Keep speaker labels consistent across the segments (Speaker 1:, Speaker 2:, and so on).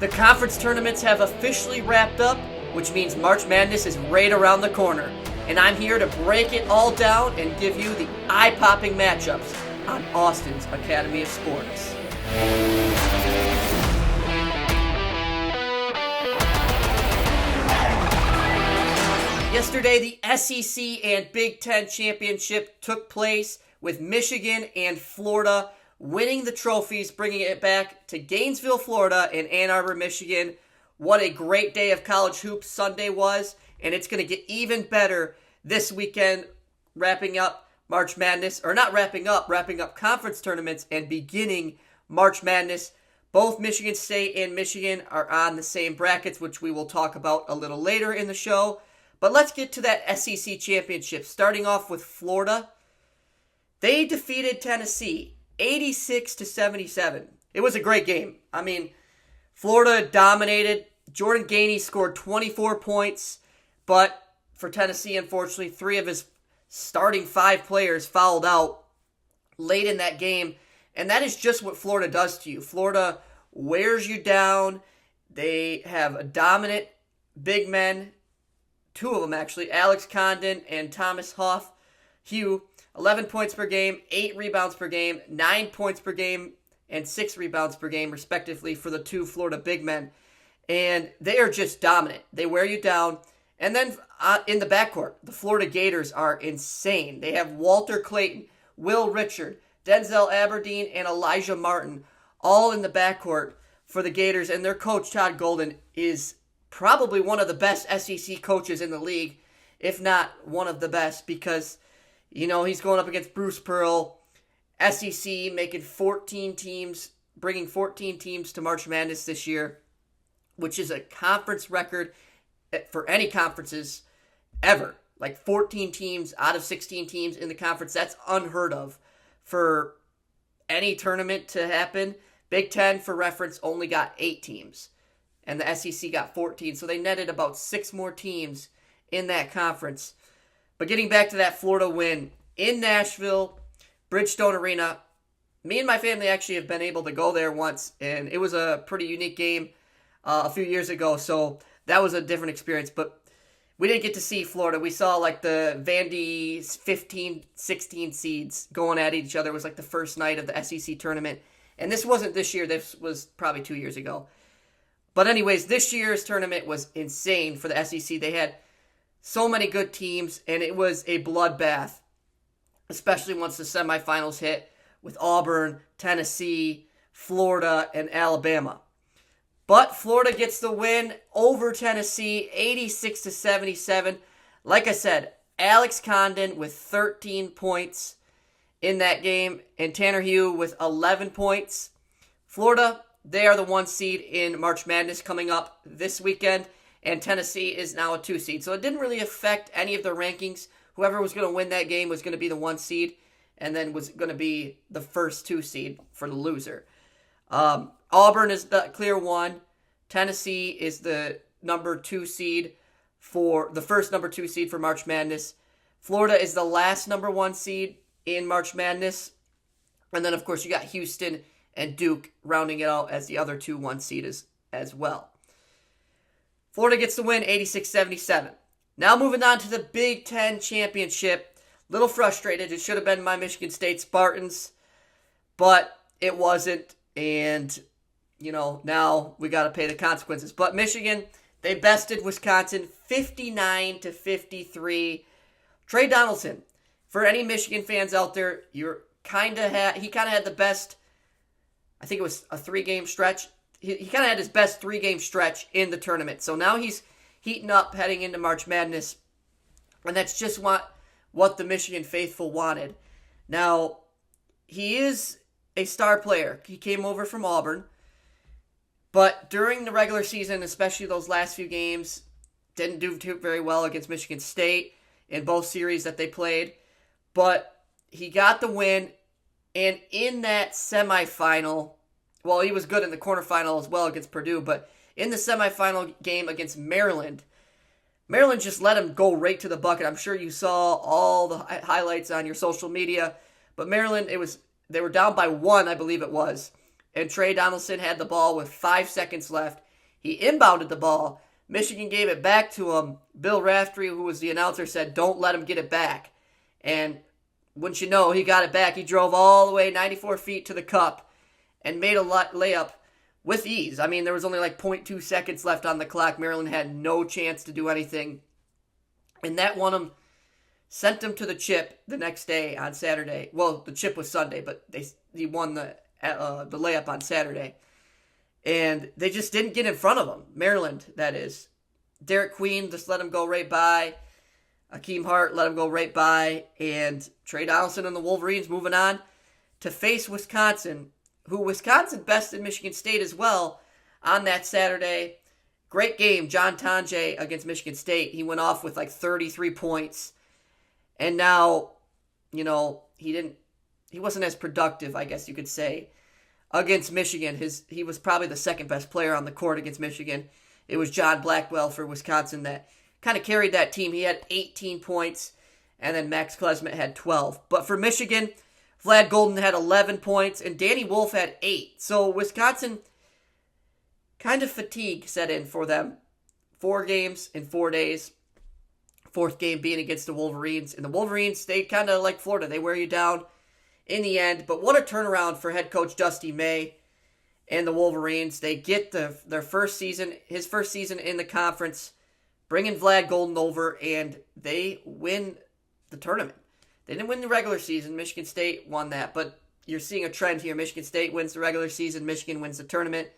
Speaker 1: The conference tournaments have officially wrapped up, which means March Madness is right around the corner. And I'm here to break it all down and give you the eye-popping matchups on Austin's Academy of Sports. Yesterday, the SEC and Big Ten championship took place with Michigan and Florida winning the trophies, bringing it back to Gainesville, Florida and Ann Arbor, Michigan. What a great day of college hoops Sunday was, and it's going to get even better this weekend, wrapping up March Madness, or not wrapping up conference tournaments and beginning March Madness. Both Michigan State and Michigan are on the same brackets, which we will talk about a little later in the show. But let's get to that SEC championship, starting off with Florida. They defeated Tennessee 86-77. It was a great game. I mean, Florida dominated. Jordan Gainey scored 24 points, but for Tennessee, unfortunately, 3 of his starting 5 players fouled out late in that game, and that is just what Florida does to you. Florida wears you down. They have a dominant big men, 2 of them actually, Alex Condon and Thomas Hugh, 11 points per game, 8 rebounds per game, 9 points per game, and 6 rebounds per game, respectively, for the 2 Florida big men. And they are just dominant. They wear you down. And then in the backcourt, the Florida Gators are insane. They have Walter Clayton, Will Richard, Denzel Aberdeen, and Elijah Martin all in the backcourt for the Gators. And their coach, Todd Golden, is probably one of the best SEC coaches in the league, if not one of the best, because he's going up against Bruce Pearl, SEC, making 14 teams, bringing 14 teams to March Madness this year, which is a conference record for any conferences ever. Like 14 teams out of 16 teams in the conference. That's unheard of for any tournament to happen. Big Ten, for reference, only got 8 teams, and the SEC got 14. So they netted about 6 more teams in that conference. But getting back to that Florida win in Nashville, Bridgestone Arena, me and my family actually have been able to go there once, and it was a pretty unique game a few years ago, so that was a different experience. But we didn't get to see Florida. We saw like the Vandy's 15, 16 seeds going at each other. It was like the first night of the SEC tournament, and this wasn't this year. This was probably 2 years ago. But anyways, this year's tournament was insane for the SEC. They had so many good teams, and it was a bloodbath, especially once the semifinals hit with Auburn, Tennessee, Florida, and Alabama. But Florida gets the win over Tennessee, 86-77. Like I said, Alex Condon with 13 points in that game, and Tanner Hugh with 11 points. Florida, they are the 1 seed in March Madness coming up this weekend, and Tennessee is now a 2 seed. So it didn't really affect any of the rankings. Whoever was going to win that game was going to be the 1 seed, and then was going to be the first 2 seed for the loser. Auburn is the clear 1. Tennessee is the number 2 seed for the first number 2 seed for March Madness. Florida is the last number 1 seed in March Madness. And then, of course, you got Houston and Duke rounding it out as the other 2 1 seed as well. Florida gets the win, 86-77. Now moving on to the Big Ten championship. Little frustrated. It should have been my Michigan State Spartans, but it wasn't. And, now we got to pay the consequences. But Michigan, they bested Wisconsin 59-53. Trey Donaldson, for any Michigan fans out there, he kind of had the best, I think it was a 3-game stretch. He kind of had his best 3-game stretch in the tournament. So now he's heating up heading into March Madness. And that's just what the Michigan faithful wanted. Now, he is a star player. He came over from Auburn. But during the regular season, especially those last few games, didn't do very well against Michigan State in both series that they played. But he got the win. And in that semifinal, well, he was good in the quarterfinal as well against Purdue, but in the semifinal game against Maryland just let him go right to the bucket. I'm sure you saw all the highlights on your social media, but Maryland, they were down by 1, I believe it was, and Trey Donaldson had the ball with 5 seconds left. He inbounded the ball. Michigan gave it back to him. Bill Raftery, who was the announcer, said, "Don't let him get it back." And wouldn't you know, he got it back. He drove all the way 94 feet to the cup and made a layup with ease. I mean, there was only like 0.2 seconds left on the clock. Maryland had no chance to do anything. And that won him, sent him to the chip the next day on Saturday. Well, the chip was Sunday, but he won the layup on Saturday. And they just didn't get in front of him. Maryland, that is. Derek Queen just let him go right by. Akeem Hart let him go right by. And Trey Donaldson and the Wolverines moving on to face Wisconsin, who Wisconsin bested Michigan State as well on that Saturday. Great game, John Tonje against Michigan State. He went off with like 33 points. And now, he wasn't as productive, I guess you could say, against Michigan. He was probably the second best player on the court against Michigan. It was John Blackwell for Wisconsin that kind of carried that team. He had 18 points, and then Max Klesmit had 12. But for Michigan, Vlad Golden had 11 points, and Danny Wolf had 8. So Wisconsin, kind of fatigue set in for them. 4 games in 4 days. 4th game being against the Wolverines. And the Wolverines, they kind of like Florida. They wear you down in the end. But what a turnaround for head coach Dusty May and the Wolverines. They get his first season in the conference, bringing Vlad Golden over, and they win the tournament. They didn't win the regular season. Michigan State won that, but you're seeing a trend here. Michigan State wins the regular season. Michigan wins the tournament.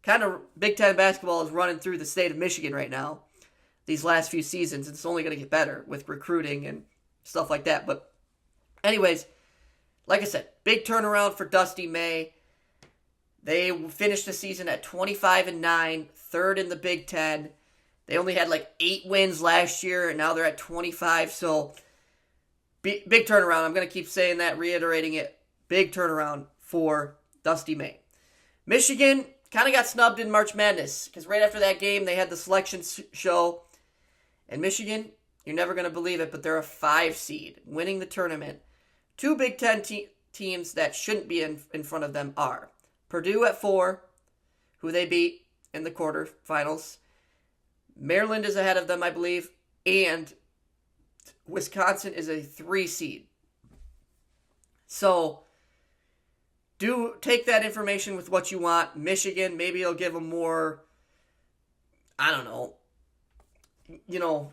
Speaker 1: Kind of Big Ten basketball is running through the state of Michigan right now. These last few seasons, it's only going to get better with recruiting and stuff like that. But anyways, like I said, big turnaround for Dusty May. They finished the season at 25-9, 3rd in the Big Ten. They only had like 8 wins last year, and now they're at 25. So big turnaround. I'm going to keep saying that, reiterating it. Big turnaround for Dusty May. Michigan kind of got snubbed in March Madness because right after that game, they had the selection show. And Michigan, you're never going to believe it, but they're a 5 seed, winning the tournament. 2 Big Ten teams that shouldn't be in front of them are Purdue at 4, who they beat in the quarterfinals. Maryland is ahead of them, I believe. And Wisconsin is a 3 seed. So, do take that information with what you want. Michigan, maybe it'll give them more,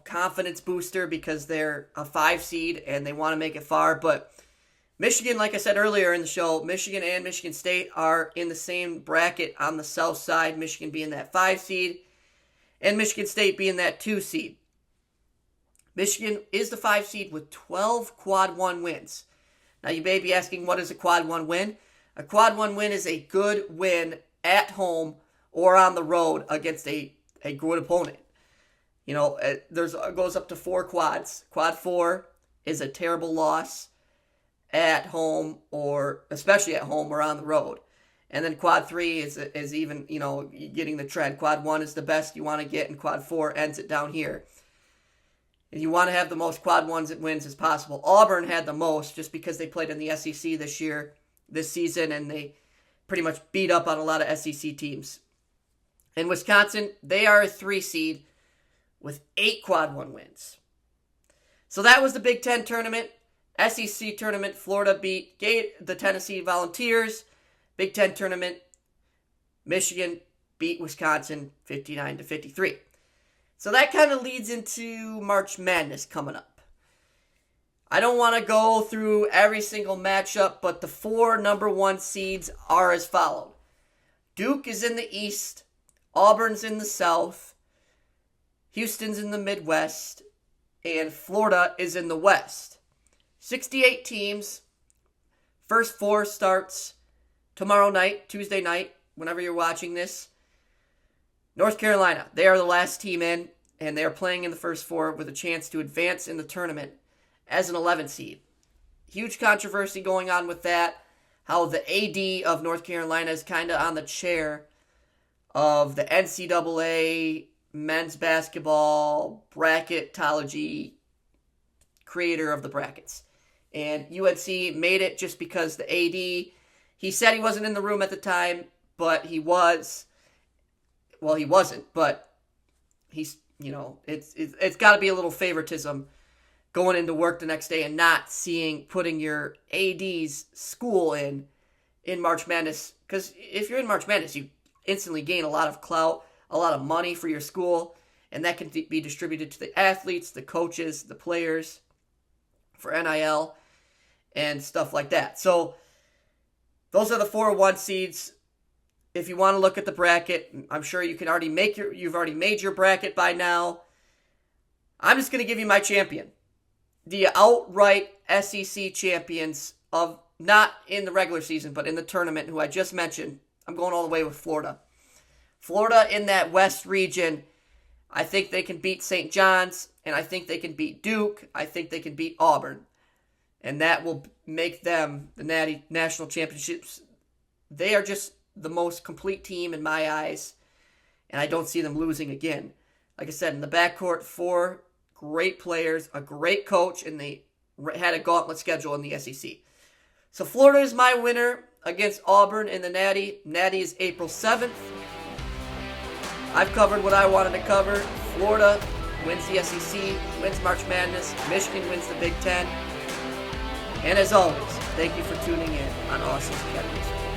Speaker 1: confidence booster because they're a 5 seed and they want to make it far. But Michigan, like I said earlier in the show, Michigan and Michigan State are in the same bracket on the south side. Michigan being that 5 seed and Michigan State being that 2 seed. Michigan is the 5 seed with 12 quad 1 wins. Now you may be asking, what is a quad 1 win? A quad 1 win is a good win at home or on the road against a good opponent. It goes up to 4 quads. Quad 4 is a terrible loss at home, or especially at home or on the road. And then quad 3 is even, getting the trend. Quad 1 is the best you want to get, and quad 4 ends it down here. And you want to have the most quad 1s wins as possible. Auburn had the most just because they played in the SEC this season, and they pretty much beat up on a lot of SEC teams. In Wisconsin, they are a 3 seed with 8 quad 1 wins. So that was the Big Ten tournament. SEC tournament, Florida beat the Tennessee Volunteers. Big Ten tournament, Michigan beat Wisconsin 59-53. So that kind of leads into March Madness coming up. I don't want to go through every single matchup, but the 4 number 1 seeds are as follows. Duke is in the East, Auburn's in the South, Houston's in the Midwest, and Florida is in the West. 68 teams. First 4 starts tomorrow night, Tuesday night, whenever you're watching this. North Carolina, they are the last team in, and they are playing in the first 4 with a chance to advance in the tournament as an 11 seed. Huge controversy going on with that. How the AD of North Carolina is kind of on the chair of the NCAA men's basketball bracketology creator of the brackets. And UNC made it just because the AD, he said he wasn't in the room at the time, but he was. Well, he wasn't, but he's, it's got to be a little favoritism going into work the next day and not putting your AD's school in March Madness. Because if you're in March Madness, you instantly gain a lot of clout, a lot of money for your school, and that can be distributed to the athletes, the coaches, the players for NIL and stuff like that. So those are the 4-1 seeds. If you want to look at the bracket, I'm sure you can already you've already made your bracket by now. I'm just going to give you my champion. The outright SEC champions of, not in the regular season, but in the tournament, who I just mentioned. I'm going all the way with Florida. Florida in that West region, I think they can beat St. John's, and I think they can beat Duke. I think they can beat Auburn. And that will make them the Natty National Championships. They are just the most complete team in my eyes, and I don't see them losing again. Like I said, in the backcourt, 4 great players, a great coach, and they had a gauntlet schedule in the SEC. So Florida is my winner against Auburn in the Natty. Natty is April 7th. I've covered what I wanted to cover. Florida wins the SEC, wins March Madness. Michigan wins the Big Ten. And as always, thank you for tuning in on Austin's Academy.